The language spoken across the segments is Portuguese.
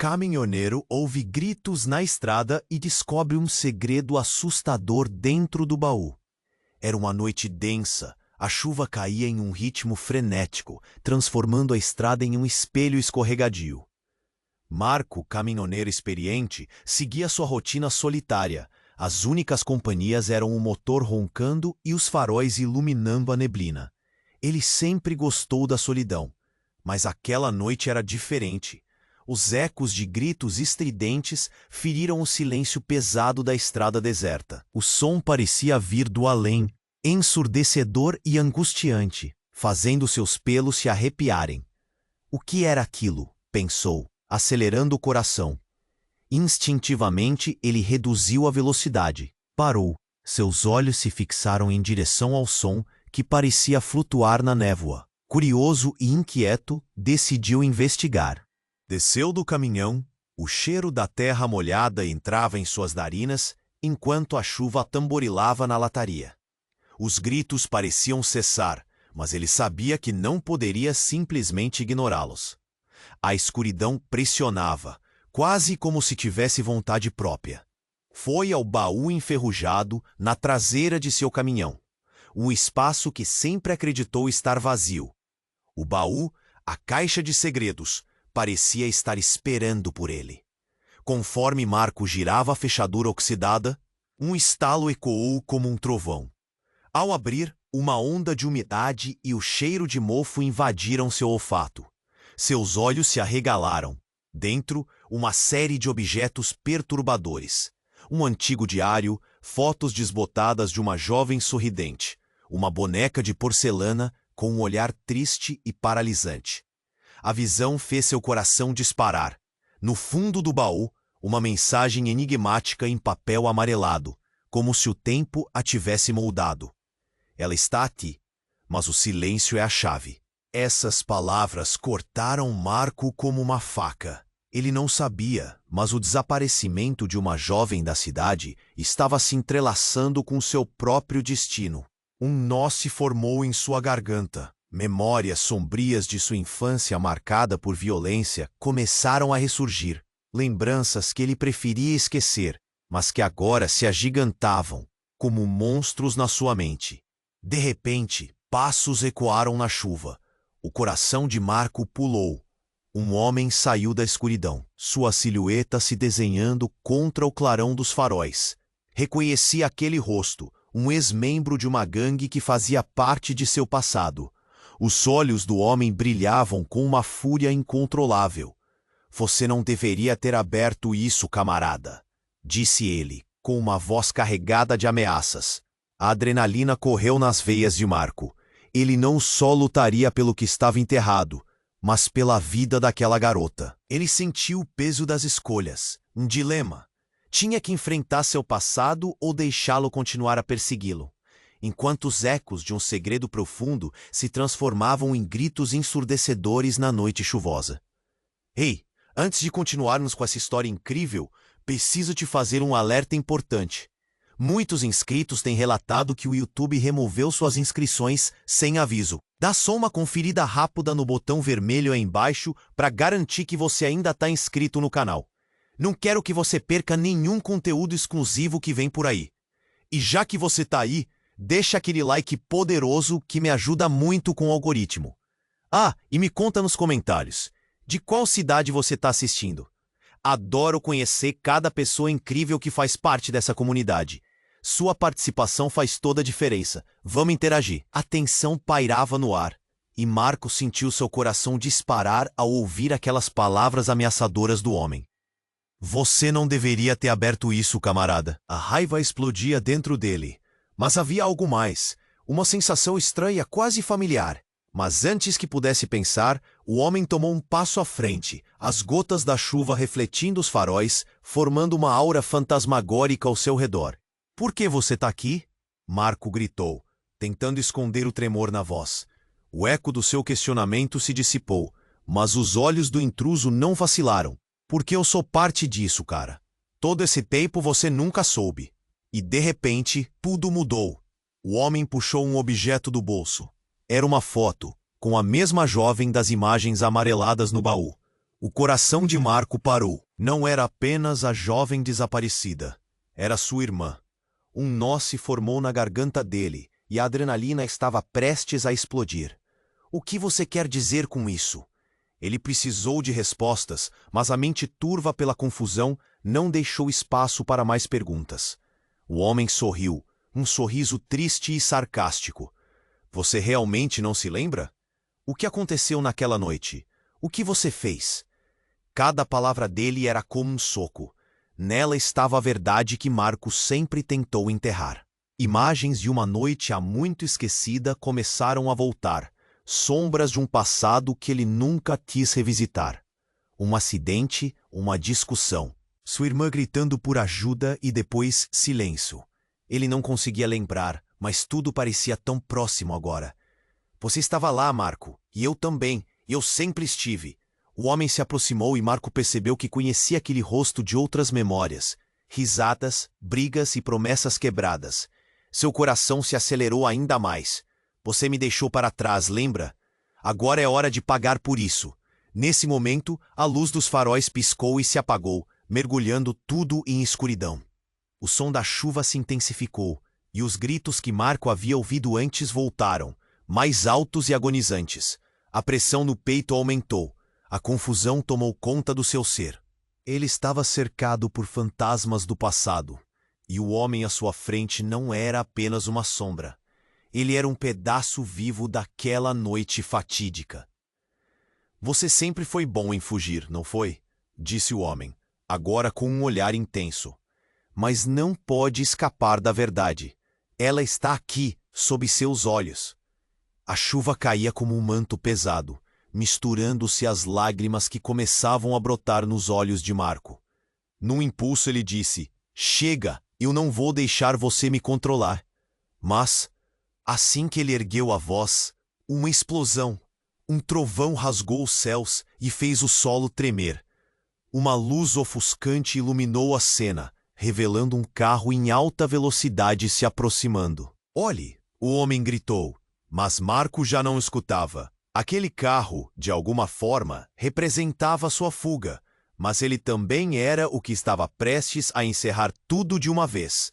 caminhoneiro ouve gritos na estrada e descobre um segredo assustador dentro do baú. Era uma noite densa, a chuva caía em um ritmo frenético, transformando a estrada em um espelho escorregadio. Marco, caminhoneiro experiente, seguia sua rotina solitária. As únicas companhias eram o motor roncando e os faróis iluminando a neblina. Ele sempre gostou da solidão, mas aquela noite era diferente. Os ecos de gritos estridentes feriram o silêncio pesado da estrada deserta. O som parecia vir do além, ensurdecedor e angustiante, fazendo seus pelos se arrepiarem. O que era aquilo? Pensou, acelerando o coração. Instintivamente, ele reduziu a velocidade. Parou. Seus olhos se fixaram em direção ao som que parecia flutuar na névoa. Curioso e inquieto, decidiu investigar. Desceu do caminhão, o cheiro da terra molhada entrava em suas narinas, enquanto a chuva tamborilava na lataria. Os gritos pareciam cessar, mas ele sabia que não poderia simplesmente ignorá-los. A escuridão pressionava, quase como se tivesse vontade própria. Foi ao baú enferrujado na traseira de seu caminhão, um espaço que sempre acreditou estar vazio. O baú, a caixa de segredos, parecia estar esperando por ele. Conforme Marco girava a fechadura oxidada, um estalo ecoou como um trovão. Ao abrir, uma onda de umidade e o cheiro de mofo invadiram seu olfato. Seus olhos se arregalaram. Dentro, uma série de objetos perturbadores. Um antigo diário, fotos desbotadas de uma jovem sorridente, uma boneca de porcelana com um olhar triste e paralisante. A visão fez seu coração disparar. No fundo do baú, uma mensagem enigmática em papel amarelado, como se o tempo a tivesse moldado. Ela está aqui, mas o silêncio é a chave. Essas palavras cortaram Marco como uma faca. Ele não sabia, mas o desaparecimento de uma jovem da cidade estava se entrelaçando com seu próprio destino. Um nó se formou em sua garganta. Memórias sombrias de sua infância marcada por violência começaram a ressurgir. Lembranças que ele preferia esquecer, mas que agora se agigantavam, como monstros na sua mente. De repente, passos ecoaram na chuva. O coração de Marco pulou. Um homem saiu da escuridão, sua silhueta se desenhando contra o clarão dos faróis. Reconheci aquele rosto, um ex-membro de uma gangue que fazia parte de seu passado. Os olhos do homem brilhavam com uma fúria incontrolável. Você não deveria ter aberto isso, camarada, disse ele, com uma voz carregada de ameaças. A adrenalina correu nas veias de Marco. Ele não só lutaria pelo que estava enterrado, mas pela vida daquela garota. Ele sentiu o peso das escolhas, um dilema. Tinha que enfrentar seu passado ou deixá-lo continuar a persegui-lo, enquanto os ecos de um segredo profundo se transformavam em gritos ensurdecedores na noite chuvosa. Ei, antes de continuarmos com essa história incrível, preciso te fazer um alerta importante. Muitos inscritos têm relatado que o YouTube removeu suas inscrições sem aviso. Dá só uma conferida rápida no botão vermelho aí embaixo para garantir que você ainda está inscrito no canal. Não quero que você perca nenhum conteúdo exclusivo que vem por aí. E já que você está aí, deixa aquele like poderoso que me ajuda muito com o algoritmo. Ah, e me conta nos comentários, de qual cidade você está assistindo? Adoro conhecer cada pessoa incrível que faz parte dessa comunidade. Sua participação faz toda a diferença. Vamos interagir. A tensão pairava no ar, e Marco sentiu seu coração disparar ao ouvir aquelas palavras ameaçadoras do homem. Você não deveria ter aberto isso, camarada. A raiva explodia dentro dele. Mas havia algo mais. Uma sensação estranha, quase familiar. Mas antes que pudesse pensar, o homem tomou um passo à frente, as gotas da chuva refletindo os faróis, formando uma aura fantasmagórica ao seu redor. Por que você está aqui? Marco gritou, tentando esconder o tremor na voz. O eco do seu questionamento se dissipou, mas os olhos do intruso não vacilaram. Porque eu sou parte disso, cara. Todo esse tempo você nunca soube. E de repente, tudo mudou. O homem puxou um objeto do bolso. Era uma foto, com a mesma jovem das imagens amareladas no baú. O coração de Marco parou. Não era apenas a jovem desaparecida. Era sua irmã. Um nó se formou na garganta dele e a adrenalina estava prestes a explodir. O que você quer dizer com isso? Ele precisou de respostas, mas a mente turva pela confusão não deixou espaço para mais perguntas. O homem sorriu, um sorriso triste e sarcástico. Você realmente não se lembra? O que aconteceu naquela noite? O que você fez? Cada palavra dele era como um soco. Nela estava a verdade que Marco sempre tentou enterrar. Imagens de uma noite há muito esquecida começaram a voltar, sombras de um passado que ele nunca quis revisitar. Um acidente, uma discussão. Sua irmã gritando por ajuda e depois silêncio. Ele não conseguia lembrar, mas tudo parecia tão próximo agora. Você estava lá, Marco, e eu também, e eu sempre estive. O homem se aproximou e Marco percebeu que conhecia aquele rosto de outras memórias. Risadas, brigas e promessas quebradas. Seu coração se acelerou ainda mais. Você me deixou para trás, lembra? Agora é hora de pagar por isso. Nesse momento, a luz dos faróis piscou e se apagou, mergulhando tudo em escuridão. O som da chuva se intensificou, e os gritos que Marco havia ouvido antes voltaram, mais altos e agonizantes. A pressão no peito aumentou. A confusão tomou conta do seu ser. Ele estava cercado por fantasmas do passado, e o homem à sua frente não era apenas uma sombra. Ele era um pedaço vivo daquela noite fatídica. Você sempre foi bom em fugir, não foi? Disse o homem, agora com um olhar intenso. Mas não pode escapar da verdade. Ela está aqui, sob seus olhos. A chuva caía como um manto pesado, misturando-se às lágrimas que começavam a brotar nos olhos de Marco. Num impulso ele disse, chega, eu não vou deixar você me controlar. Mas, assim que ele ergueu a voz, uma explosão, um trovão rasgou os céus e fez o solo tremer. Uma luz ofuscante iluminou a cena, revelando um carro em alta velocidade se aproximando. Olhe, o homem gritou, mas Marco já não escutava. Aquele carro, de alguma forma, representava sua fuga, mas ele também era o que estava prestes a encerrar tudo de uma vez.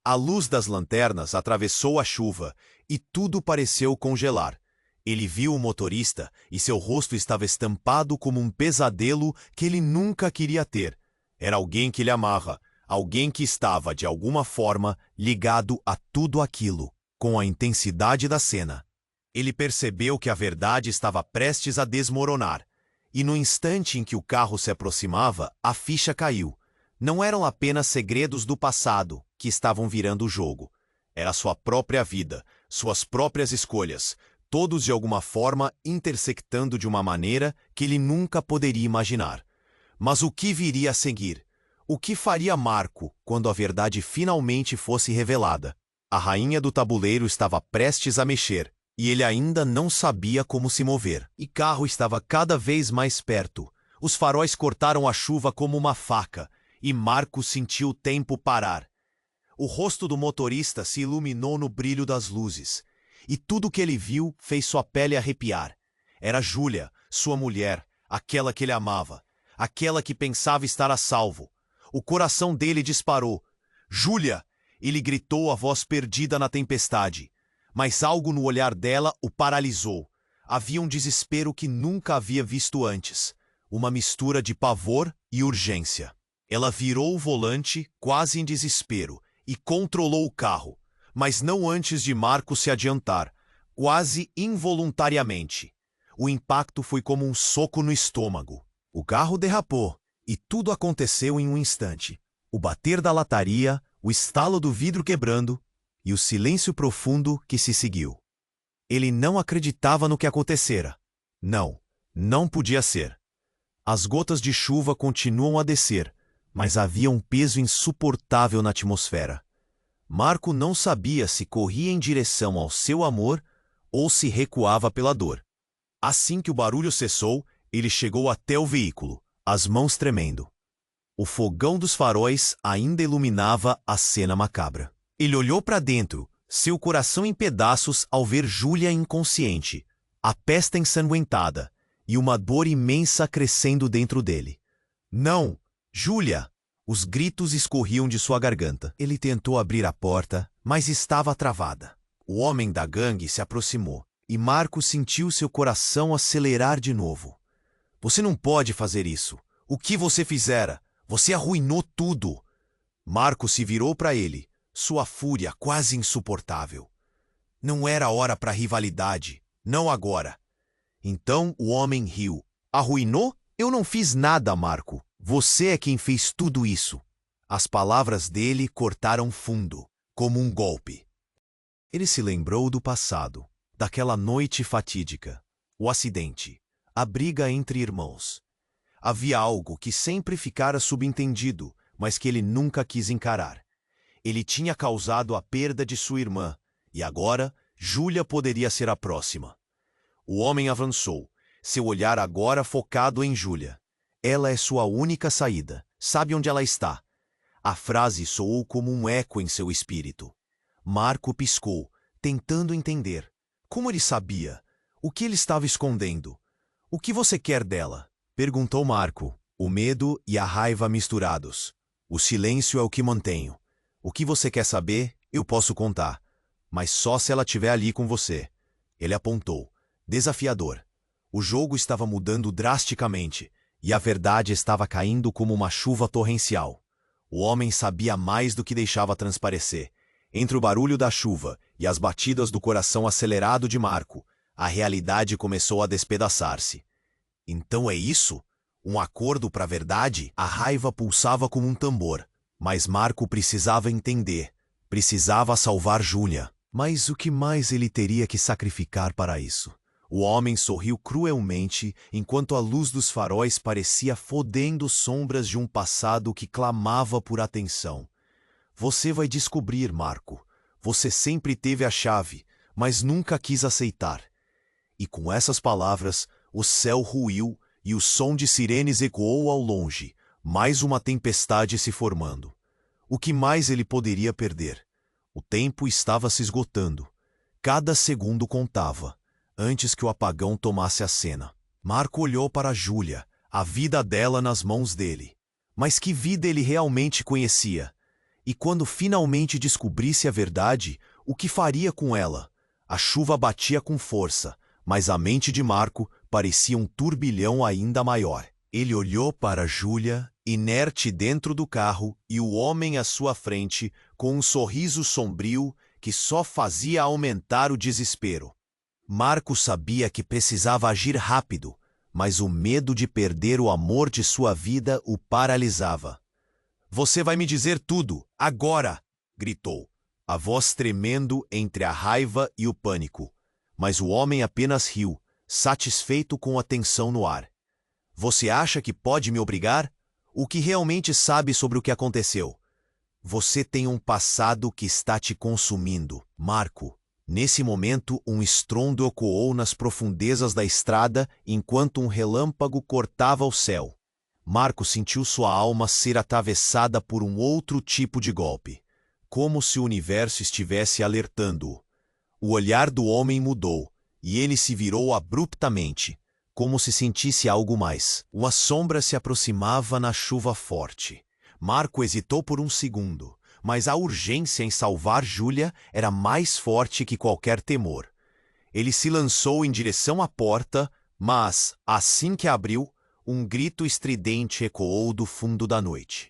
A luz das lanternas atravessou a chuva e tudo pareceu congelar. Ele viu o motorista e seu rosto estava estampado como um pesadelo que ele nunca queria ter. Era alguém que ele amava, alguém que estava, de alguma forma, ligado a tudo aquilo, com a intensidade da cena. Ele percebeu que a verdade estava prestes a desmoronar, e no instante em que o carro se aproximava, a ficha caiu. Não eram apenas segredos do passado que estavam virando o jogo. Era sua própria vida, suas próprias escolhas, todos de alguma forma intersectando de uma maneira que ele nunca poderia imaginar. Mas o que viria a seguir? O que faria Marco quando a verdade finalmente fosse revelada? A rainha do tabuleiro estava prestes a mexer, e ele ainda não sabia como se mover. E o carro estava cada vez mais perto. Os faróis cortaram a chuva como uma faca, e Marco sentiu o tempo parar. O rosto do motorista se iluminou no brilho das luzes, e tudo que ele viu fez sua pele arrepiar. Era Júlia, sua mulher, aquela que ele amava, aquela que pensava estar a salvo. O coração dele disparou. Júlia! Ele gritou a voz perdida na tempestade. Mas algo no olhar dela o paralisou. Havia um desespero que nunca havia visto antes. Uma mistura de pavor e urgência. Ela virou o volante, quase em desespero, e controlou o carro. Mas não antes de Marco se adiantar, quase involuntariamente. O impacto foi como um soco no estômago. O carro derrapou, e tudo aconteceu em um instante. O bater da lataria, o estalo do vidro quebrando, e o silêncio profundo que se seguiu. Ele não acreditava no que acontecera. Não, não podia ser. As gotas de chuva continuam a descer, mas havia um peso insuportável na atmosfera. Marco não sabia se corria em direção ao seu amor ou se recuava pela dor. Assim que o barulho cessou, ele chegou até o veículo, as mãos tremendo. O fogão dos faróis ainda iluminava a cena macabra. Ele olhou para dentro, seu coração em pedaços ao ver Júlia inconsciente, a pesta ensanguentada, e uma dor imensa crescendo dentro dele. Não! Júlia! Os gritos escorriam de sua garganta. Ele tentou abrir a porta, mas estava travada. O homem da gangue se aproximou, e Marco sentiu seu coração acelerar de novo. Você não pode fazer isso. O que você fizera? Você arruinou tudo. Marco se virou para ele, sua fúria quase insuportável. Não era hora para rivalidade, não agora. Então o homem riu. Arruinou? Eu não fiz nada, Marco. Você é quem fez tudo isso. As palavras dele cortaram fundo, como um golpe. Ele se lembrou do passado, daquela noite fatídica, o acidente, a briga entre irmãos. Havia algo que sempre ficara subentendido, mas que ele nunca quis encarar. Ele tinha causado a perda de sua irmã, e agora Júlia poderia ser a próxima. O homem avançou, seu olhar agora focado em Júlia. Ela é sua única saída. Sabe onde ela está? A frase soou como um eco em seu espírito. Marco piscou, tentando entender. Como ele sabia? O que ele estava escondendo? O que você quer dela? Perguntou Marco, o medo e a raiva misturados. O silêncio é o que mantenho. O que você quer saber, eu posso contar. Mas só se ela estiver ali com você. Ele apontou. Desafiador. O jogo estava mudando drasticamente, e a verdade estava caindo como uma chuva torrencial. O homem sabia mais do que deixava transparecer. Entre o barulho da chuva e as batidas do coração acelerado de Marco, a realidade começou a despedaçar-se. Então é isso? Um acordo para a verdade? A raiva pulsava como um tambor, mas Marco precisava entender. Precisava salvar Júlia. Mas o que mais ele teria que sacrificar para isso? O homem sorriu cruelmente, enquanto a luz dos faróis parecia fodendo sombras de um passado que clamava por atenção. Você vai descobrir, Marco. Você sempre teve a chave, mas nunca quis aceitar. E com essas palavras, o céu ruiu e o som de sirenes ecoou ao longe, mais uma tempestade se formando. O que mais ele poderia perder? O tempo estava se esgotando. Cada segundo contava. Antes que o apagão tomasse a cena. Marco olhou para Júlia, a vida dela nas mãos dele. Mas que vida ele realmente conhecia? E quando finalmente descobrisse a verdade, o que faria com ela? A chuva batia com força, mas a mente de Marco parecia um turbilhão ainda maior. Ele olhou para Júlia, inerte dentro do carro, e o homem à sua frente, com um sorriso sombrio que só fazia aumentar o desespero. Marco sabia que precisava agir rápido, mas o medo de perder o amor de sua vida o paralisava. Você vai me dizer tudo, agora! Gritou, a voz tremendo entre a raiva e o pânico. Mas o homem apenas riu, satisfeito com a tensão no ar. Você acha que pode me obrigar? O que realmente sabe sobre o que aconteceu? Você tem um passado que está te consumindo, Marco. Nesse momento, um estrondo ecoou nas profundezas da estrada enquanto um relâmpago cortava o céu. Marco sentiu sua alma ser atravessada por um outro tipo de golpe, como se o universo estivesse alertando-o. O olhar do homem mudou, e ele se virou abruptamente, como se sentisse algo mais. Uma sombra se aproximava na chuva forte. Marco hesitou por um segundo. Mas a urgência em salvar Júlia era mais forte que qualquer temor. Ele se lançou em direção à porta, mas, assim que abriu, um grito estridente ecoou do fundo da noite.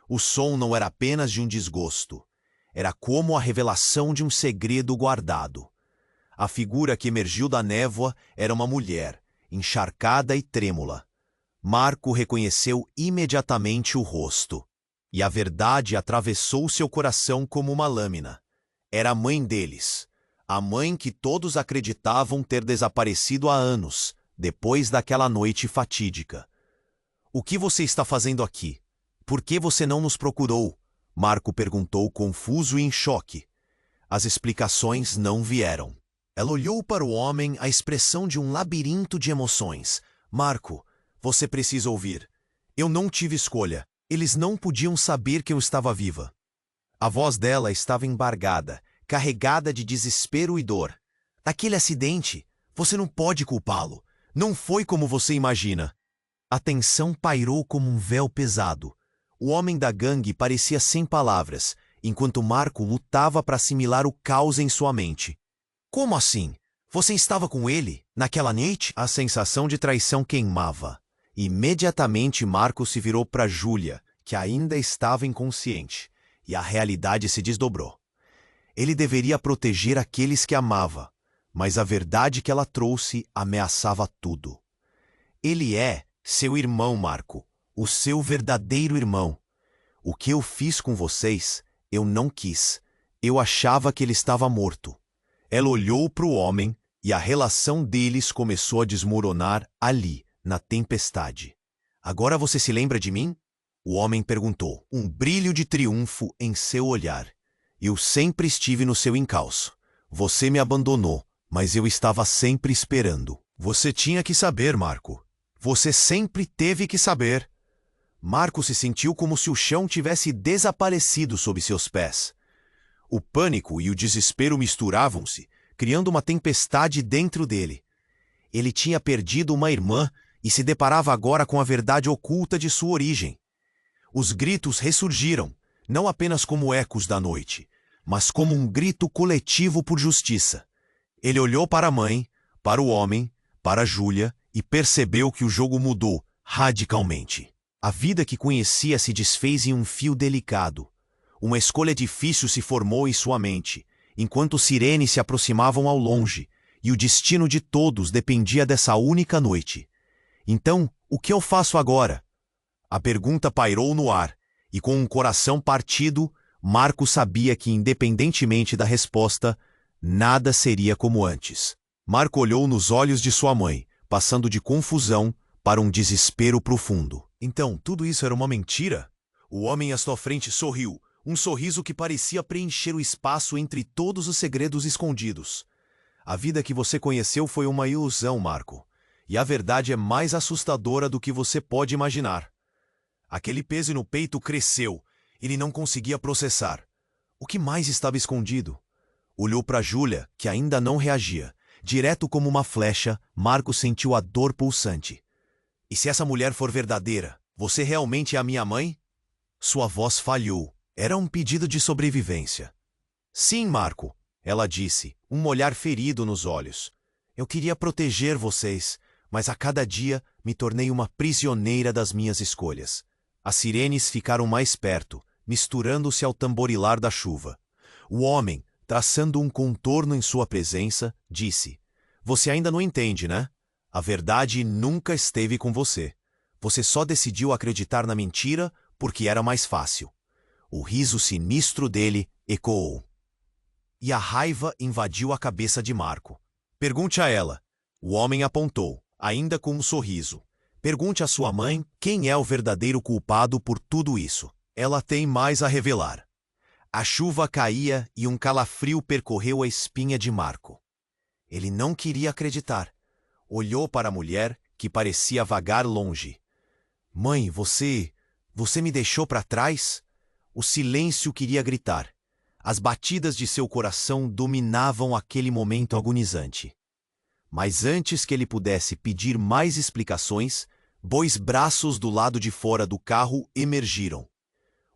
O som não era apenas de um desgosto. Era como a revelação de um segredo guardado. A figura que emergiu da névoa era uma mulher, encharcada e trêmula. Marco reconheceu imediatamente o rosto. E a verdade atravessou seu coração como uma lâmina. Era a mãe deles. A mãe que todos acreditavam ter desaparecido há anos, depois daquela noite fatídica. O que você está fazendo aqui? Por que você não nos procurou? Marco perguntou confuso e em choque. As explicações não vieram. Ela olhou para o homem, a expressão de um labirinto de emoções. Marco, você precisa ouvir. Eu não tive escolha. Eles não podiam saber que eu estava viva. A voz dela estava embargada, carregada de desespero e dor. Daquele acidente, você não pode culpá-lo. Não foi como você imagina. A tensão pairou como um véu pesado. O homem da gangue parecia sem palavras, enquanto Marco lutava para assimilar o caos em sua mente. Como assim? Você estava com ele, naquela noite? A sensação de traição queimava. Imediatamente Marco se virou para Júlia, que ainda estava inconsciente, e a realidade se desdobrou. Ele deveria proteger aqueles que amava, mas a verdade que ela trouxe ameaçava tudo. Ele é seu irmão, Marco, o seu verdadeiro irmão. O que eu fiz com vocês, eu não quis. Eu achava que ele estava morto. Ela olhou para o homem e a relação deles começou a desmoronar ali, na tempestade. Agora você se lembra de mim? O homem perguntou, um brilho de triunfo em seu olhar. Eu sempre estive no seu encalço. Você me abandonou, mas eu estava sempre esperando. Você tinha que saber, Marco. Você sempre teve que saber. Marco se sentiu como se o chão tivesse desaparecido sob seus pés. O pânico e o desespero misturavam-se, criando uma tempestade dentro dele. Ele tinha perdido uma irmã e se deparava agora com a verdade oculta de sua origem. Os gritos ressurgiram, não apenas como ecos da noite, mas como um grito coletivo por justiça. Ele olhou para a mãe, para o homem, para Júlia e percebeu que o jogo mudou radicalmente. A vida que conhecia se desfez em um fio delicado. Uma escolha difícil se formou em sua mente, enquanto sirenes se aproximavam ao longe, e o destino de todos dependia dessa única noite. Então, o que eu faço agora? A pergunta pairou no ar, e com um coração partido, Marco sabia que, independentemente da resposta, nada seria como antes. Marco olhou nos olhos de sua mãe, passando de confusão para um desespero profundo. Então, tudo isso era uma mentira? O homem à sua frente sorriu, um sorriso que parecia preencher o espaço entre todos os segredos escondidos. A vida que você conheceu foi uma ilusão, Marco. E a verdade é mais assustadora do que você pode imaginar. Aquele peso no peito cresceu. Ele não conseguia processar. O que mais estava escondido? Olhou para Júlia, que ainda não reagia. Direto como uma flecha, Marco sentiu a dor pulsante. E se essa mulher for verdadeira, você realmente é a minha mãe? Sua voz falhou. Era um pedido de sobrevivência. Sim, Marco, ela disse, um olhar ferido nos olhos. Eu queria proteger vocês, mas a cada dia me tornei uma prisioneira das minhas escolhas. As sirenes ficaram mais perto, misturando-se ao tamborilar da chuva. O homem, traçando um contorno em sua presença, disse: Você ainda não entende, né? A verdade nunca esteve com você. Você só decidiu acreditar na mentira porque era mais fácil. O riso sinistro dele ecoou. E a raiva invadiu a cabeça de Marco. Pergunte a ela. O homem apontou, ainda com um sorriso. Pergunte à sua mãe quem é o verdadeiro culpado por tudo isso. Ela tem mais a revelar. A chuva caía e um calafrio percorreu a espinha de Marco. Ele não queria acreditar. Olhou para a mulher, que parecia vagar longe. Mãe, você me deixou para trás? O silêncio queria gritar. As batidas de seu coração dominavam aquele momento agonizante. Mas antes que ele pudesse pedir mais explicações, 2 braços do lado de fora do carro emergiram.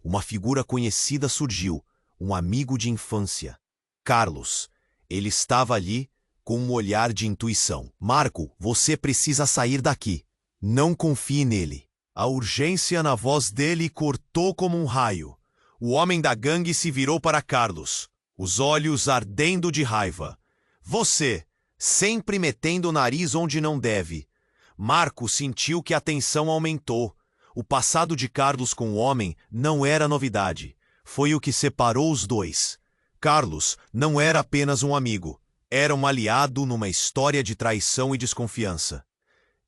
Uma figura conhecida surgiu, um amigo de infância. Carlos. Ele estava ali, com um olhar de intuição. Marco, você precisa sair daqui. Não confie nele. A urgência na voz dele cortou como um raio. O homem da gangue se virou para Carlos, os olhos ardendo de raiva. Você, sempre metendo o nariz onde não deve. Marco sentiu que a tensão aumentou. O passado de Carlos com o homem não era novidade. Foi o que separou os dois. Carlos não era apenas um amigo. Era um aliado numa história de traição e desconfiança.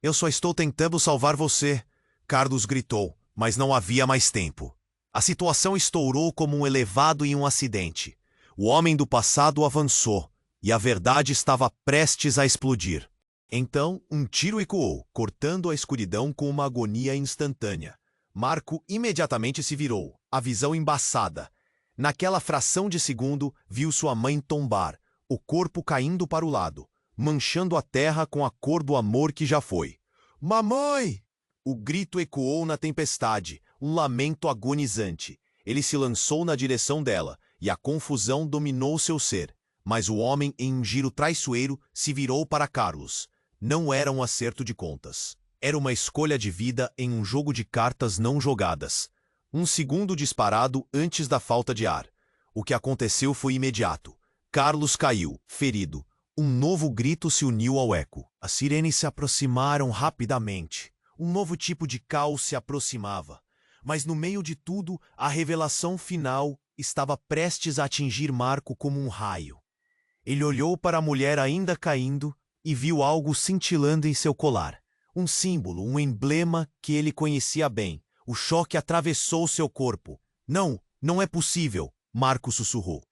Eu só estou tentando salvar você, Carlos gritou, mas não havia mais tempo. A situação estourou como um elevado em um acidente. O homem do passado avançou, e a verdade estava prestes a explodir. Então, um tiro ecoou, cortando a escuridão com uma agonia instantânea. Marco imediatamente se virou, a visão embaçada. Naquela fração de segundo, viu sua mãe tombar, o corpo caindo para o lado. manchando a terra com a cor do amor que já foi. Mamãe! O grito ecoou na tempestade, um lamento agonizante. Ele se lançou na direção dela, e a confusão dominou seu ser. Mas o homem, em um giro traiçoeiro, se virou para Carlos. Não era um acerto de contas. Era uma escolha de vida em um jogo de cartas não jogadas. Um segundo disparado antes da falta de ar. O que aconteceu foi imediato. Carlos caiu, ferido. Um novo grito se uniu ao eco. As sirenes se aproximaram rapidamente. Um novo tipo de caos se aproximava. Mas no meio de tudo, a revelação final estava prestes a atingir Marco como um raio. Ele olhou para a mulher ainda caindo e viu algo cintilando em seu colar. Um símbolo, um emblema que ele conhecia bem. O choque atravessou seu corpo. Não, não é possível, Marco sussurrou.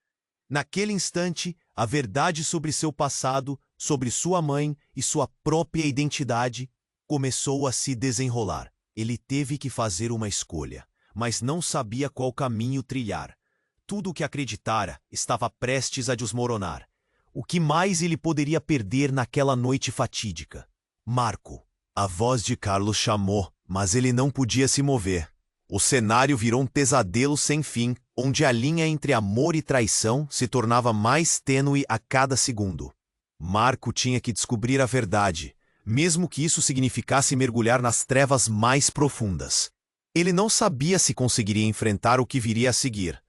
Naquele instante, a verdade sobre seu passado, sobre sua mãe e sua própria identidade começou a se desenrolar. Ele teve que fazer uma escolha, mas não sabia qual caminho trilhar. Tudo o que acreditara estava prestes a desmoronar. O que mais ele poderia perder naquela noite fatídica? Marco. A voz de Carlos chamou, mas ele não podia se mover. O cenário virou um pesadelo sem fim, onde a linha entre amor e traição se tornava mais tênue a cada segundo. Marco tinha que descobrir a verdade, mesmo que isso significasse mergulhar nas trevas mais profundas. Ele não sabia se conseguiria enfrentar o que viria a seguir.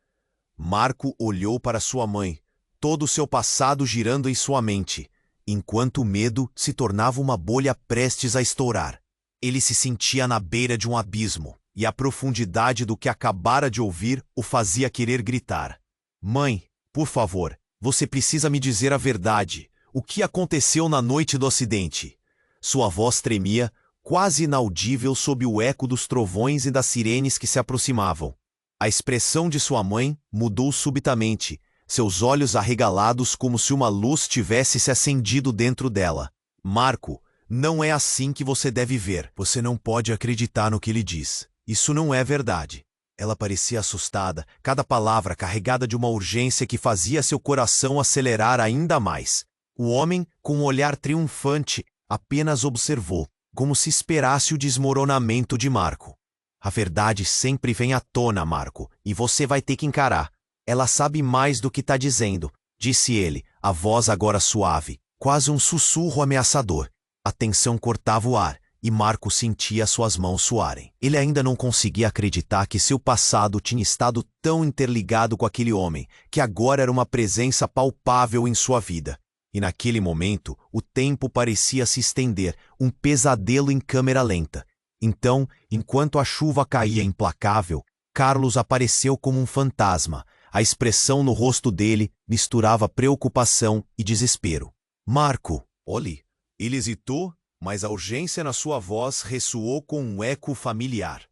Marco olhou para sua mãe, todo o seu passado girando em sua mente, enquanto o medo se tornava uma bolha prestes a estourar. Ele se sentia na beira de um abismo, e a profundidade do que acabara de ouvir o fazia querer gritar. Mãe, por favor, você precisa me dizer a verdade. O que aconteceu na noite do acidente? Sua voz tremia, quase inaudível sob o eco dos trovões e das sirenes que se aproximavam. A expressão de sua mãe mudou subitamente, seus olhos arregalados como se uma luz tivesse se acendido dentro dela. Marco, não é assim que você deve ver. Você não pode acreditar no que ele diz. Isso não é verdade. Ela parecia assustada, cada palavra carregada de uma urgência que fazia seu coração acelerar ainda mais. O homem, com um olhar triunfante, apenas observou, como se esperasse o desmoronamento de Marco. A verdade sempre vem à tona, Marco, e você vai ter que encarar. Ela sabe mais do que está dizendo, disse ele, a voz agora suave, quase um sussurro ameaçador. A tensão cortava o ar, e Marco sentia suas mãos suarem. Ele ainda não conseguia acreditar que seu passado tinha estado tão interligado com aquele homem, que agora era uma presença palpável em sua vida. E naquele momento, o tempo parecia se estender, um pesadelo em câmera lenta. Então, enquanto a chuva caía implacável, Carlos apareceu como um fantasma. A expressão no rosto dele misturava preocupação e desespero. Marco, olhe. Ele hesitou, mas a urgência na sua voz ressoou com um eco familiar.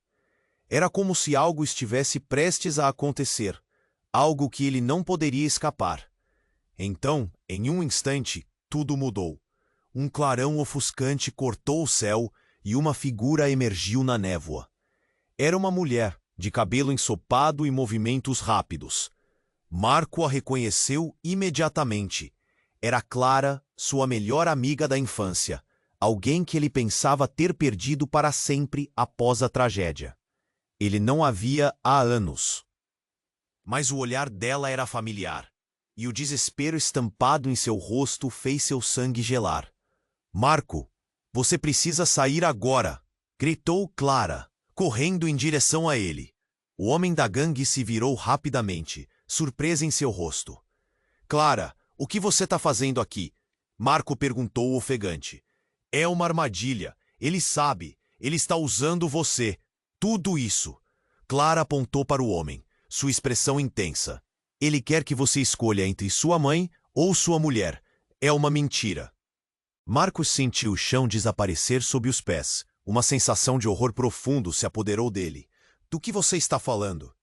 Era como se algo estivesse prestes a acontecer, algo que ele não poderia escapar. Então, em um instante, tudo mudou. Um clarão ofuscante cortou o céu e uma figura emergiu na névoa. Era uma mulher, de cabelo ensopado e movimentos rápidos. Marco a reconheceu imediatamente. Era Clara, sua melhor amiga da infância, alguém que ele pensava ter perdido para sempre após a tragédia. Ele não a via há anos. Mas o olhar dela era familiar, e o desespero estampado em seu rosto fez seu sangue gelar. Marco, você precisa sair agora! Gritou Clara, correndo em direção a ele. O homem da gangue se virou rapidamente, surpresa em seu rosto. Clara, o que você está fazendo aqui? Marco perguntou ofegante. É uma armadilha. Ele sabe. Ele está usando você. Tudo isso. Clara apontou para o homem, sua expressão intensa. Ele quer que você escolha entre sua mãe ou sua mulher. É uma mentira. Marcos sentiu o chão desaparecer sob os pés. Uma sensação de horror profundo se apoderou dele. Do que você está falando?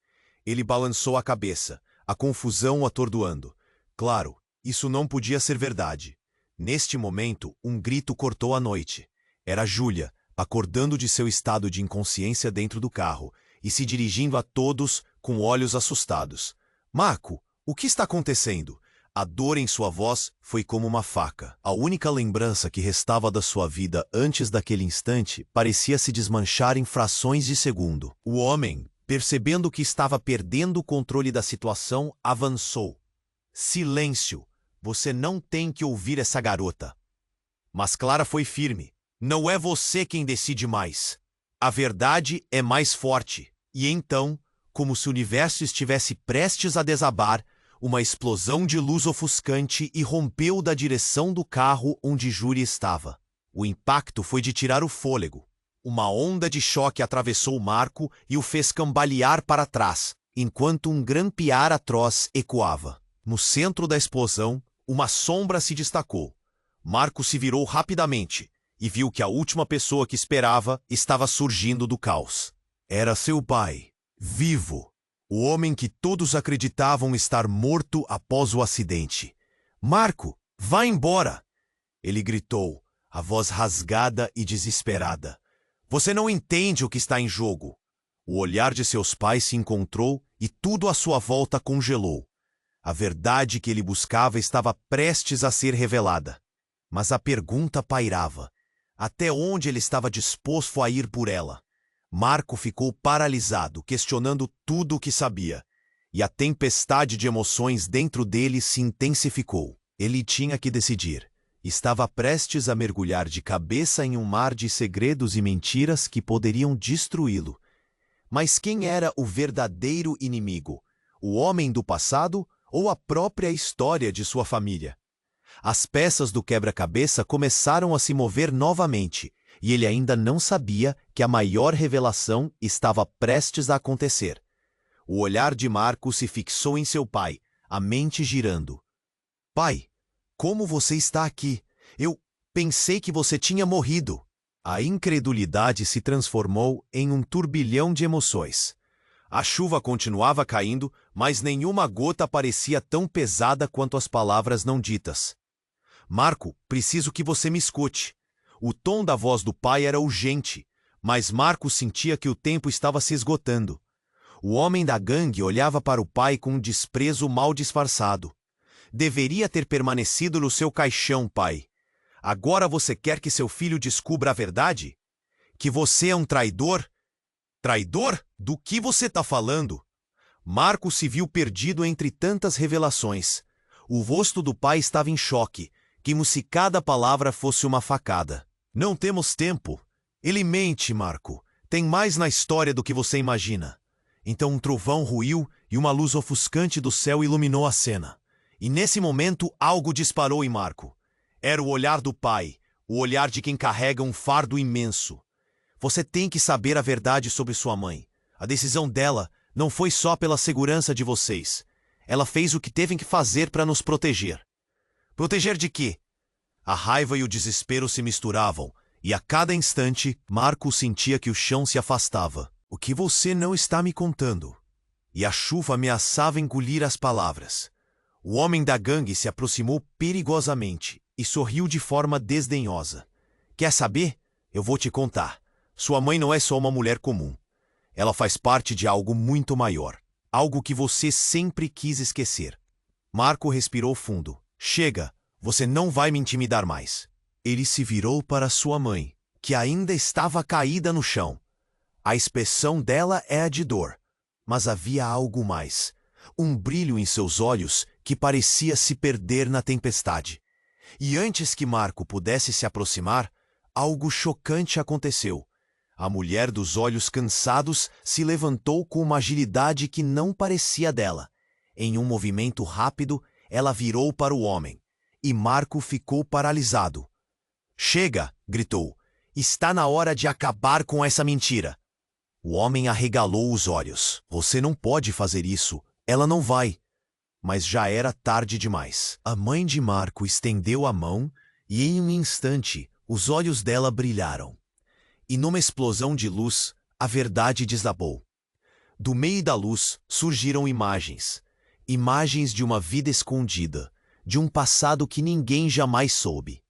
Ele balançou a cabeça, a confusão o atordoando. Claro, isso não podia ser verdade. Neste momento, um grito cortou a noite. Era Júlia, acordando de seu estado de inconsciência dentro do carro e se dirigindo a todos com olhos assustados. Marco, o que está acontecendo? A dor em sua voz foi como uma faca. A única lembrança que restava da sua vida antes daquele instante parecia se desmanchar em frações de segundo. O homem, percebendo que estava perdendo o controle da situação, avançou. Silêncio! Você não tem que ouvir essa garota. Mas Clara foi firme. Não é você quem decide mais. A verdade é mais forte. E então, como se o universo estivesse prestes a desabar, uma explosão de luz ofuscante irrompeu da direção do carro onde Júlia estava. O impacto foi de tirar o fôlego. Uma onda de choque atravessou Marco e o fez cambalear para trás, enquanto um grampear atroz ecoava. No centro da explosão, uma sombra se destacou. Marco se virou rapidamente e viu que a última pessoa que esperava estava surgindo do caos. Era seu pai, vivo. O homem que todos acreditavam estar morto após o acidente. Marco, vá embora! Ele gritou, a voz rasgada e desesperada. Você não entende o que está em jogo. O olhar de seus pais se encontrou e tudo à sua volta congelou. A verdade que ele buscava estava prestes a ser revelada. Mas a pergunta pairava. Até onde ele estava disposto a ir por ela? Marco ficou paralisado, questionando tudo o que sabia. E a tempestade de emoções dentro dele se intensificou. Ele tinha que decidir. Estava prestes a mergulhar de cabeça em um mar de segredos e mentiras que poderiam destruí-lo. Mas quem era o verdadeiro inimigo? O homem do passado ou a própria história de sua família? As peças do quebra-cabeça começaram a se mover novamente, e ele ainda não sabia que a maior revelação estava prestes a acontecer. O olhar de Marco se fixou em seu pai, a mente girando. Pai, como você está aqui? Eu pensei que você tinha morrido. A incredulidade se transformou em um turbilhão de emoções. A chuva continuava caindo, mas nenhuma gota parecia tão pesada quanto as palavras não ditas. Marco, preciso que você me escute. O tom da voz do pai era urgente, mas Marco sentia que o tempo estava se esgotando. O homem da gangue olhava para o pai com um desprezo mal disfarçado. Deveria ter permanecido no seu caixão, pai. Agora você quer que seu filho descubra a verdade? Que você é um traidor? Traidor? Do que você está falando? Marco se viu perdido entre tantas revelações. O rosto do pai estava em choque, como se cada palavra fosse uma facada. Não temos tempo. Ele mente, Marco. Tem mais na história do que você imagina. Então um trovão ruiu e uma luz ofuscante do céu iluminou a cena. E nesse momento algo disparou em Marco. Era o olhar do pai, o olhar de quem carrega um fardo imenso. Você tem que saber a verdade sobre sua mãe. A decisão dela não foi só pela segurança de vocês. Ela fez o que teve que fazer para nos proteger. Proteger de quê? A raiva e o desespero se misturavam, e a cada instante, Marco sentia que o chão se afastava. O que você não está me contando? E a chuva ameaçava engolir as palavras. O homem da gangue se aproximou perigosamente e sorriu de forma desdenhosa. Quer saber? Eu vou te contar. Sua mãe não é só uma mulher comum. Ela faz parte de algo muito maior. Algo que você sempre quis esquecer. Marco respirou fundo. Chega, você não vai me intimidar mais. Ele se virou para sua mãe, que ainda estava caída no chão. A expressão dela era de dor, mas havia algo mais. Um brilho em seus olhos que parecia se perder na tempestade. E antes que Marco pudesse se aproximar, algo chocante aconteceu. A mulher dos olhos cansados se levantou com uma agilidade que não parecia dela. Em um movimento rápido, ela virou para o homem, e Marco ficou paralisado. Chega! Gritou. Está na hora de acabar com essa mentira. O homem arregalou os olhos. Você não pode fazer isso. Ela não vai. Mas já era tarde demais. A mãe de Marco estendeu a mão e, em um instante, os olhos dela brilharam. E numa explosão de luz, a verdade desabou. Do meio da luz surgiram imagens. Imagens de uma vida escondida, de um passado que ninguém jamais soube.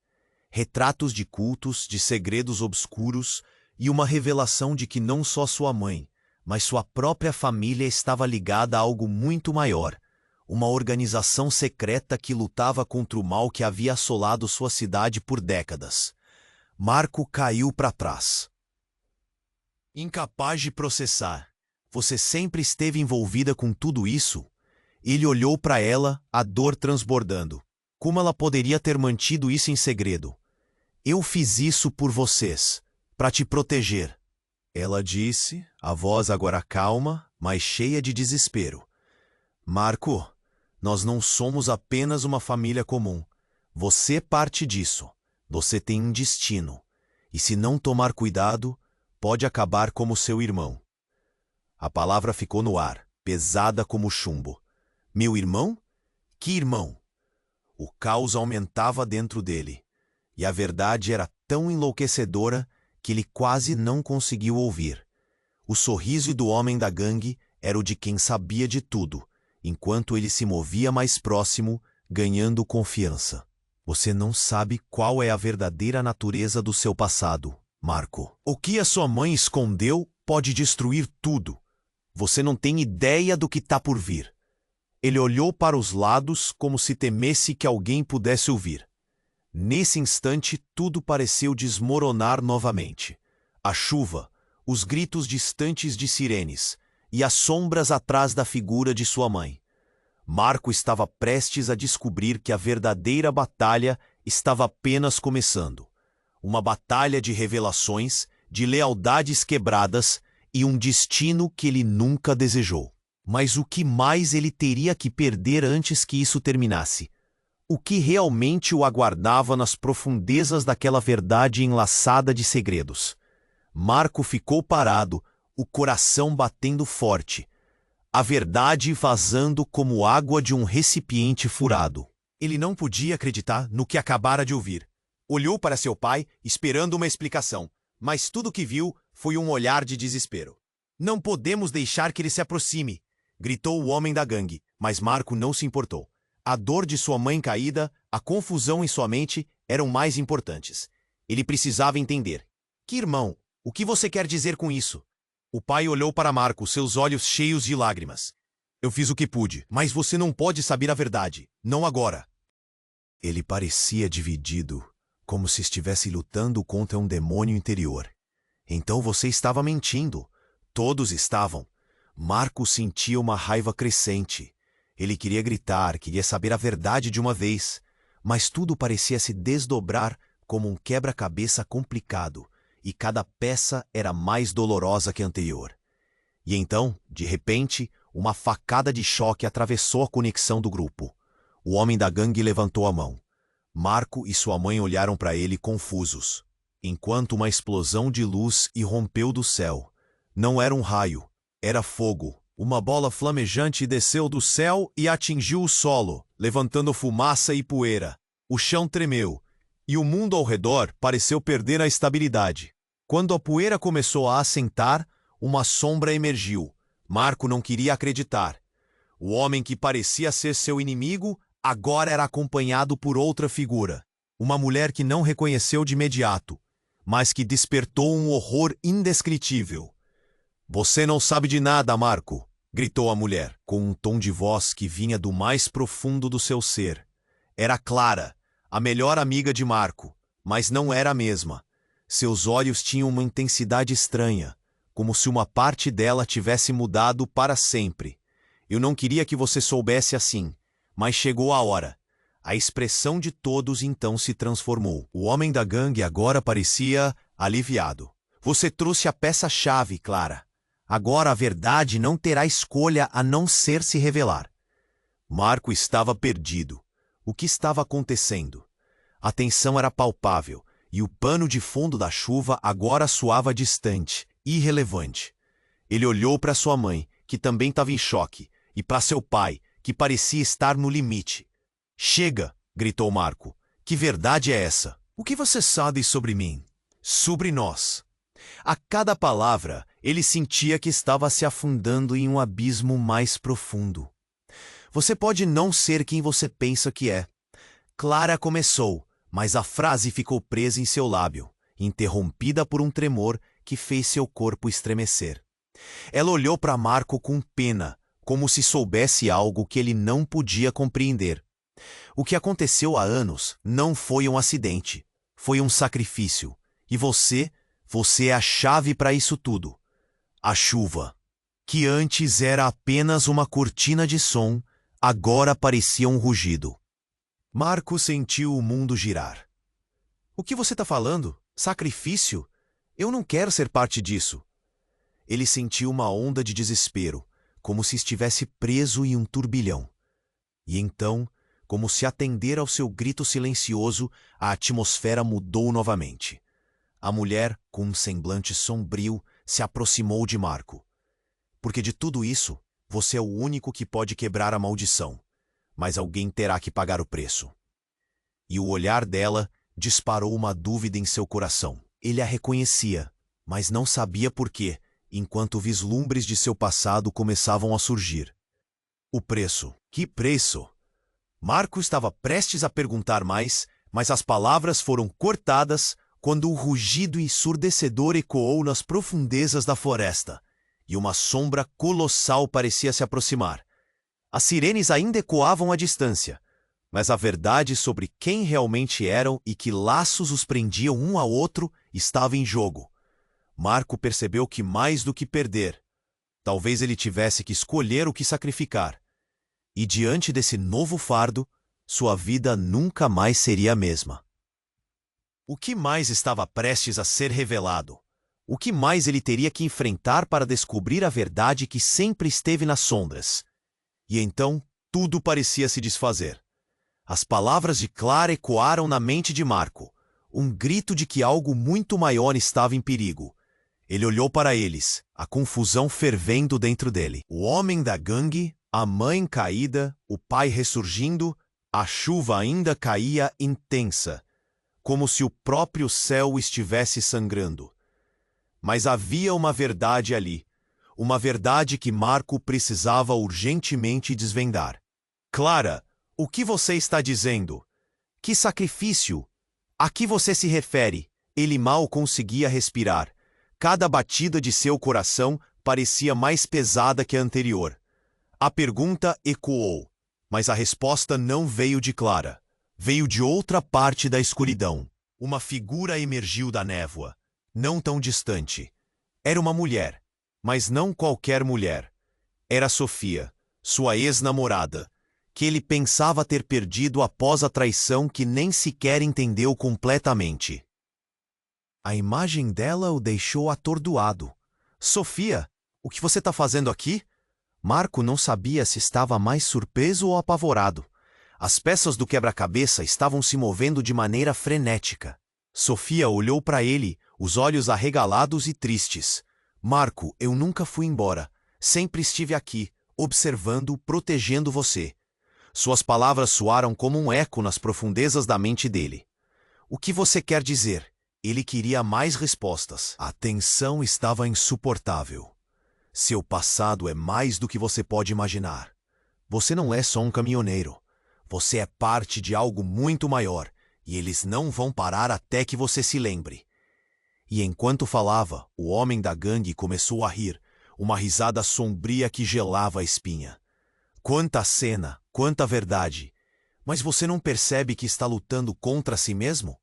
Retratos de cultos, de segredos obscuros e uma revelação de que não só sua mãe, mas sua própria família estava ligada a algo muito maior. uma organização secreta que lutava contra o mal que havia assolado sua cidade por décadas. Marco caiu para trás. Incapaz de processar. Você sempre esteve envolvida com tudo isso? Ele olhou para ela, a dor transbordando. Como ela poderia ter mantido isso em segredo? Eu fiz isso por vocês, para te proteger. Ela disse, a voz agora calma, mas cheia de desespero. Marco, nós não somos apenas uma família comum. Você é parte disso. Você tem um destino. E se não tomar cuidado, pode acabar como seu irmão. A palavra ficou no ar, pesada como chumbo. Meu irmão? Que irmão? O caos aumentava dentro dele. E a verdade era tão enlouquecedora que ele quase não conseguiu ouvir. O sorriso do homem da gangue era o de quem sabia de tudo, enquanto ele se movia mais próximo, ganhando confiança. Você não sabe qual é a verdadeira natureza do seu passado, Marco. O que a sua mãe escondeu pode destruir tudo. Você não tem ideia do que está por vir. Ele olhou para os lados como se temesse que alguém pudesse ouvir. Nesse instante, tudo pareceu desmoronar novamente. A chuva, os gritos distantes de sirenes e as sombras atrás da figura de sua mãe. Marco estava prestes a descobrir que a verdadeira batalha estava apenas começando. Uma batalha de revelações, de lealdades quebradas e um destino que ele nunca desejou. Mas o que mais ele teria que perder antes que isso terminasse? O que realmente o aguardava nas profundezas daquela verdade enlaçada de segredos? Marco ficou parado, o coração batendo forte. A verdade vazando como água de um recipiente furado. Ele não podia acreditar no que acabara de ouvir. Olhou para seu pai, esperando uma explicação, mas tudo que viu foi um olhar de desespero. Não podemos deixar que ele se aproxime, gritou o homem da gangue, mas Marco não se importou. A dor de sua mãe caída, a confusão em sua mente eram mais importantes. Ele precisava entender. Que irmão? O que você quer dizer com isso? O pai olhou para Marco, seus olhos cheios de lágrimas. Eu fiz o que pude, mas você não pode saber a verdade. Não agora. Ele parecia dividido, como se estivesse lutando contra um demônio interior. Então você estava mentindo. Todos estavam. Marco sentia uma raiva crescente. Ele queria gritar, queria saber a verdade de uma vez, mas tudo parecia se desdobrar como um quebra-cabeça complicado, e cada peça era mais dolorosa que a anterior. E então, de repente, uma facada de choque atravessou a conexão do grupo. O homem da gangue levantou a mão. Marco e sua mãe olharam para ele confusos, enquanto uma explosão de luz irrompeu do céu. Não era um raio, era fogo. Uma bola flamejante desceu do céu e atingiu o solo, levantando fumaça e poeira. O chão tremeu, e o mundo ao redor pareceu perder a estabilidade. Quando a poeira começou a assentar, uma sombra emergiu. Marco não queria acreditar. O homem que parecia ser seu inimigo agora era acompanhado por outra figura. Uma mulher que não reconheceu de imediato, mas que despertou um horror indescritível. Você não sabe de nada, Marco, gritou a mulher, com um tom de voz que vinha do mais profundo do seu ser. Era Clara, a melhor amiga de Marco, mas não era a mesma. Seus olhos tinham uma intensidade estranha, como se uma parte dela tivesse mudado para sempre. Eu não queria que você soubesse assim, mas chegou a hora. A expressão de todos então se transformou. O homem da gangue agora parecia aliviado. Você trouxe a peça-chave, Clara. Agora a verdade não terá escolha a não ser se revelar. Marco estava perdido. O que estava acontecendo? A tensão era palpável, e o pano de fundo da chuva agora soava distante, irrelevante. Ele olhou para sua mãe, que também estava em choque, e para seu pai, que parecia estar no limite. Chega! Gritou Marco. Que verdade é essa? O que você sabe sobre mim? Sobre nós? A cada palavra, ele sentia que estava se afundando em um abismo mais profundo. Você pode não ser quem você pensa que é. Clara começou, mas a frase ficou presa em seu lábio, interrompida por um tremor que fez seu corpo estremecer. Ela olhou para Marco com pena, como se soubesse algo que ele não podia compreender. O que aconteceu há anos não foi um acidente, foi um sacrifício. E você é a chave para isso tudo. A chuva, que antes era apenas uma cortina de som, agora parecia um rugido. Marco sentiu o mundo girar. O que você está falando? Sacrifício? Eu não quero ser parte disso. Ele sentiu uma onda de desespero, como se estivesse preso em um turbilhão. E então, como se atender ao seu grito silencioso, a atmosfera mudou novamente. A mulher, com um semblante sombrio, se aproximou de Marco. Porque de tudo isso, você é o único que pode quebrar a maldição. Mas alguém terá que pagar o preço. E o olhar dela disparou uma dúvida em seu coração. Ele a reconhecia, mas não sabia por quê, enquanto vislumbres de seu passado começavam a surgir. O preço. Que preço? Marco estava prestes a perguntar mais, mas as palavras foram cortadas quando o rugido ensurdecedor ecoou nas profundezas da floresta, e uma sombra colossal parecia se aproximar. As sirenes ainda ecoavam à distância, mas a verdade sobre quem realmente eram e que laços os prendiam um ao outro estava em jogo. Marco percebeu que mais do que perder, talvez ele tivesse que escolher o que sacrificar. E diante desse novo fardo, sua vida nunca mais seria a mesma. O que mais estava prestes a ser revelado? O que mais ele teria que enfrentar para descobrir a verdade que sempre esteve nas sombras? E então, tudo parecia se desfazer. As palavras de Clara ecoaram na mente de Marco, um grito de que algo muito maior estava em perigo. Ele olhou para eles, a confusão fervendo dentro dele. O homem da gangue, a mãe caída, o pai ressurgindo, a chuva ainda caía intensa, como se o próprio céu estivesse sangrando. Mas havia uma verdade ali, uma verdade que Marco precisava urgentemente desvendar. Clara, o que você está dizendo? Que sacrifício? A que você se refere? Ele mal conseguia respirar. Cada batida de seu coração parecia mais pesada que a anterior. A pergunta ecoou, mas a resposta não veio de Clara. Veio de outra parte da escuridão. Uma figura emergiu da névoa, não tão distante. Era uma mulher, mas não qualquer mulher. Era Sofia, sua ex-namorada, que ele pensava ter perdido após a traição que nem sequer entendeu completamente. A imagem dela o deixou atordoado. Sofia, o que você está fazendo aqui? Marco não sabia se estava mais surpreso ou apavorado. As peças do quebra-cabeça estavam se movendo de maneira frenética. Sofia olhou para ele, os olhos arregalados e tristes. Marco, eu nunca fui embora. Sempre estive aqui, observando, protegendo você. Suas palavras soaram como um eco nas profundezas da mente dele. O que você quer dizer? Ele queria mais respostas. A tensão estava insuportável. Seu passado é mais do que você pode imaginar. Você não é só um caminhoneiro. Você é parte de algo muito maior, e eles não vão parar até que você se lembre. E enquanto falava, o homem da gangue começou a rir, uma risada sombria que gelava a espinha. Quanta cena, quanta verdade! Mas você não percebe que está lutando contra si mesmo?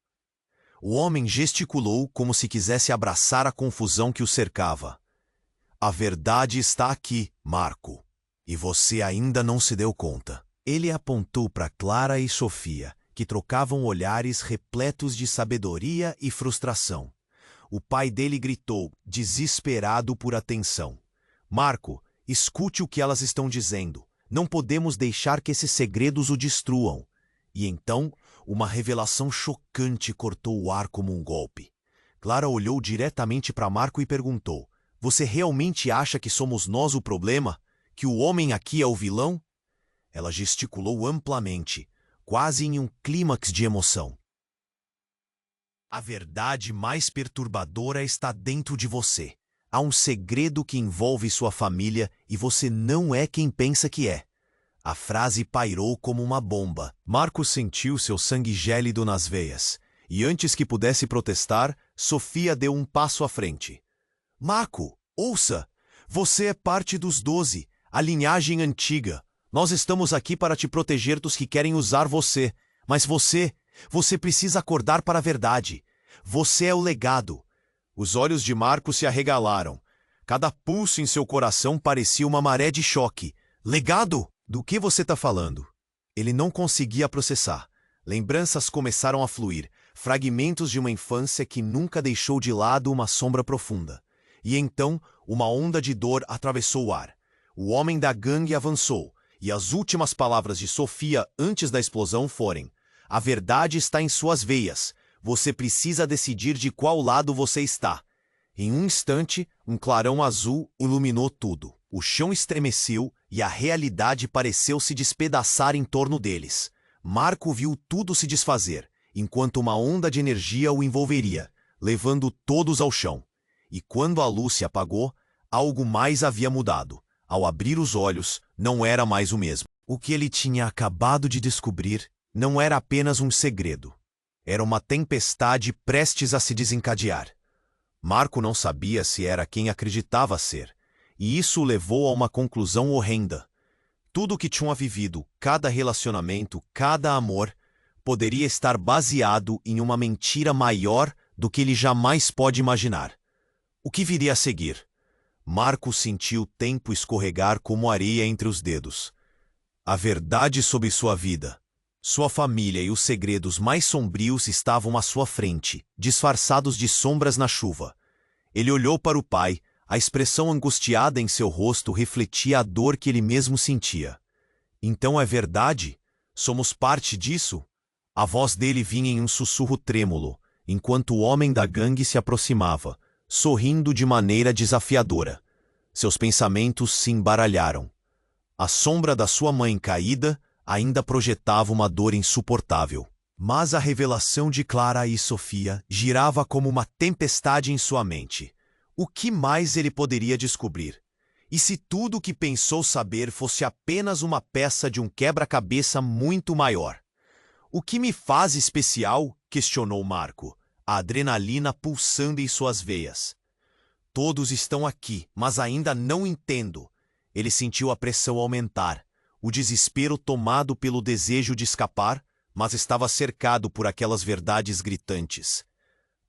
O homem gesticulou como se quisesse abraçar a confusão que o cercava. A verdade está aqui, Marco, e você ainda não se deu conta. Ele apontou para Clara e Sofia, que trocavam olhares repletos de sabedoria e frustração. O pai dele gritou, desesperado por atenção. Marco, escute o que elas estão dizendo. Não podemos deixar que esses segredos o destruam. E então, uma revelação chocante cortou o ar como um golpe. Clara olhou diretamente para Marco e perguntou, você realmente acha que somos nós o problema? Que o homem aqui é o vilão? Ela gesticulou amplamente, quase em um clímax de emoção. A verdade mais perturbadora está dentro de você. Há um segredo que envolve sua família e você não é quem pensa que é. A frase pairou como uma bomba. Marco sentiu seu sangue gélido nas veias. E antes que pudesse protestar, Sofia deu um passo à frente. Marco, ouça! Você é parte dos 12. A linhagem antiga. Nós estamos aqui para te proteger dos que querem usar você. Mas você precisa acordar para a verdade. Você é o legado. Os olhos de Marco se arregalaram. Cada pulso em seu coração parecia uma maré de choque. Legado? Do que você está falando? Ele não conseguia processar. Lembranças começaram a fluir, fragmentos de uma infância que nunca deixou de lado uma sombra profunda. E então, uma onda de dor atravessou o ar. O homem da gangue avançou, e as últimas palavras de Sofia antes da explosão foram: a verdade está em suas veias. Você precisa decidir de qual lado você está. Em um instante, um clarão azul iluminou tudo. O chão estremeceu e a realidade pareceu se despedaçar em torno deles. Marco viu tudo se desfazer, enquanto uma onda de energia o envolveria, levando todos ao chão. E quando a luz se apagou, algo mais havia mudado. Ao abrir os olhos, não era mais o mesmo. O que ele tinha acabado de descobrir não era apenas um segredo. Era uma tempestade prestes a se desencadear. Marco não sabia se era quem acreditava ser, e isso o levou a uma conclusão horrenda. Tudo o que tinha vivido, cada relacionamento, cada amor, poderia estar baseado em uma mentira maior do que ele jamais pode imaginar. O que viria a seguir? Marco sentiu o tempo escorregar como areia entre os dedos. A verdade sobre sua vida, sua família e os segredos mais sombrios estavam à sua frente, disfarçados de sombras na chuva. Ele olhou para o pai, a expressão angustiada em seu rosto refletia a dor que ele mesmo sentia. Então é verdade? Somos parte disso? A voz dele vinha em um sussurro trêmulo, enquanto o homem da gangue se aproximava, sorrindo de maneira desafiadora. Seus pensamentos se embaralharam. A sombra da sua mãe caída ainda projetava uma dor insuportável. Mas a revelação de Clara e Sofia girava como uma tempestade em sua mente. O que mais ele poderia descobrir? E se tudo o que pensou saber fosse apenas uma peça de um quebra-cabeça muito maior? O que me faz especial? Questionou Marco, a adrenalina pulsando em suas veias. Todos estão aqui, mas ainda não entendo. Ele sentiu a pressão aumentar, o desespero tomado pelo desejo de escapar, mas estava cercado por aquelas verdades gritantes.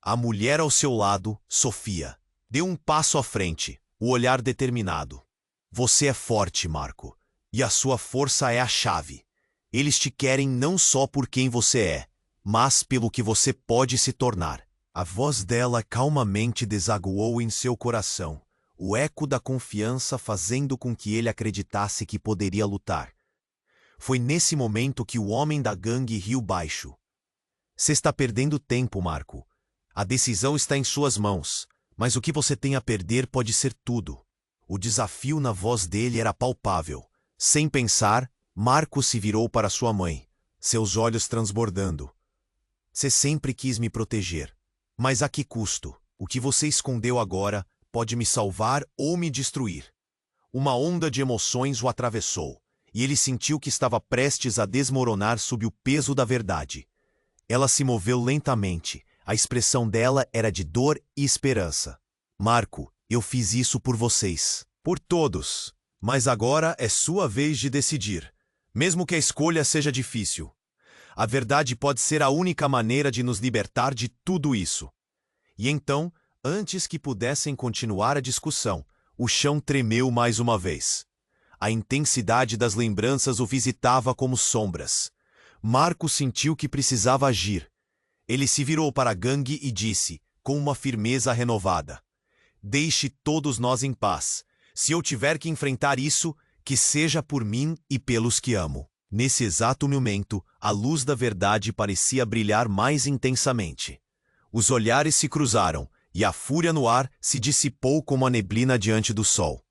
A mulher ao seu lado, Sofia, deu um passo à frente, o olhar determinado. Você é forte, Marco, e a sua força é a chave. Eles te querem não só por quem você é, mas pelo que você pode se tornar. A voz dela calmamente desaguou em seu coração, o eco da confiança fazendo com que ele acreditasse que poderia lutar. Foi nesse momento que o homem da gangue riu baixo. Você está perdendo tempo, Marco. A decisão está em suas mãos, mas o que você tem a perder pode ser tudo. O desafio na voz dele era palpável. Sem pensar, Marco se virou para sua mãe, seus olhos transbordando. Você sempre quis me proteger. Mas a que custo? O que você escondeu agora pode me salvar ou me destruir. Uma onda de emoções o atravessou, e ele sentiu que estava prestes a desmoronar sob o peso da verdade. Ela se moveu lentamente, a expressão dela era de dor e esperança. Marco, eu fiz isso por vocês. Por todos. Mas agora é sua vez de decidir, mesmo que a escolha seja difícil. A verdade pode ser a única maneira de nos libertar de tudo isso. E então, antes que pudessem continuar a discussão, o chão tremeu mais uma vez. A intensidade das lembranças o visitava como sombras. Marco sentiu que precisava agir. Ele se virou para a gangue e disse, com uma firmeza renovada: Deixe todos nós em paz. Se eu tiver que enfrentar isso, que seja por mim e pelos que amo. Nesse exato momento, a luz da verdade parecia brilhar mais intensamente. Os olhares se cruzaram, e a fúria no ar se dissipou como a neblina diante do sol.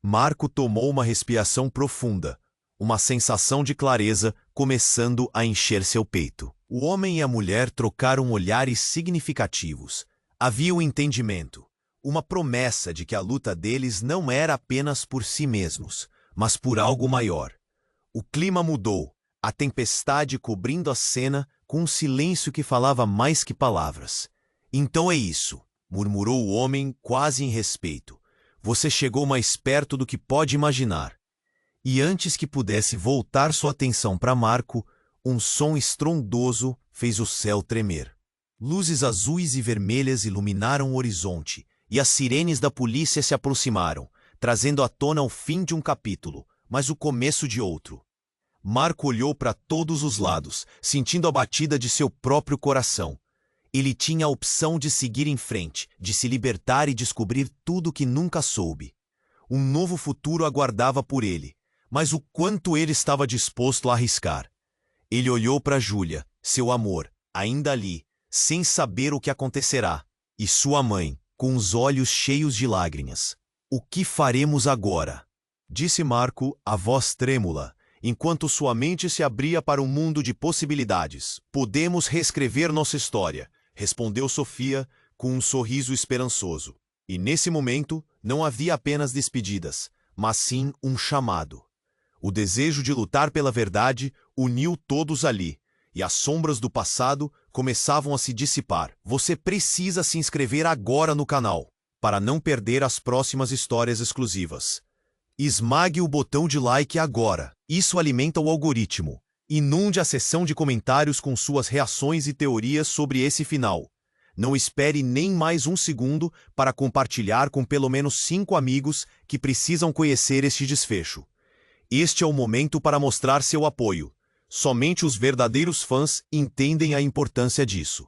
Marco tomou uma respiração profunda, uma sensação de clareza começando a encher seu peito. O homem e a mulher trocaram olhares significativos. Havia o entendimento, uma promessa de que a luta deles não era apenas por si mesmos, mas por algo maior. O clima mudou, a tempestade cobrindo a cena com um silêncio que falava mais que palavras. Então é isso, murmurou o homem quase em respeito. Você chegou mais perto do que pode imaginar. E antes que pudesse voltar sua atenção para Marco, um som estrondoso fez o céu tremer. Luzes azuis e vermelhas iluminaram o horizonte, e as sirenes da polícia se aproximaram, trazendo à tona o fim de um capítulo, mas o começo de outro. Marco olhou para todos os lados, sentindo a batida de seu próprio coração. Ele tinha a opção de seguir em frente, de se libertar e descobrir tudo que nunca soube. Um novo futuro aguardava por ele, mas o quanto ele estava disposto a arriscar. Ele olhou para Júlia, seu amor, ainda ali, sem saber o que acontecerá, e sua mãe, com os olhos cheios de lágrimas. "O que faremos agora?" disse Marco, a voz trêmula, enquanto sua mente se abria para um mundo de possibilidades. "Podemos reescrever nossa história", respondeu Sofia, com um sorriso esperançoso. E nesse momento, não havia apenas despedidas, mas sim um chamado. O desejo de lutar pela verdade uniu todos ali, e as sombras do passado começavam a se dissipar. Você precisa se inscrever agora no canal, para não perder as próximas histórias exclusivas. Esmague o botão de like agora, isso alimenta o algoritmo. Inunde a seção de comentários com suas reações e teorias sobre esse final. Não espere nem mais um segundo para compartilhar com pelo menos 5 amigos que precisam conhecer este desfecho. Este é o momento para mostrar seu apoio. Somente os verdadeiros fãs entendem a importância disso.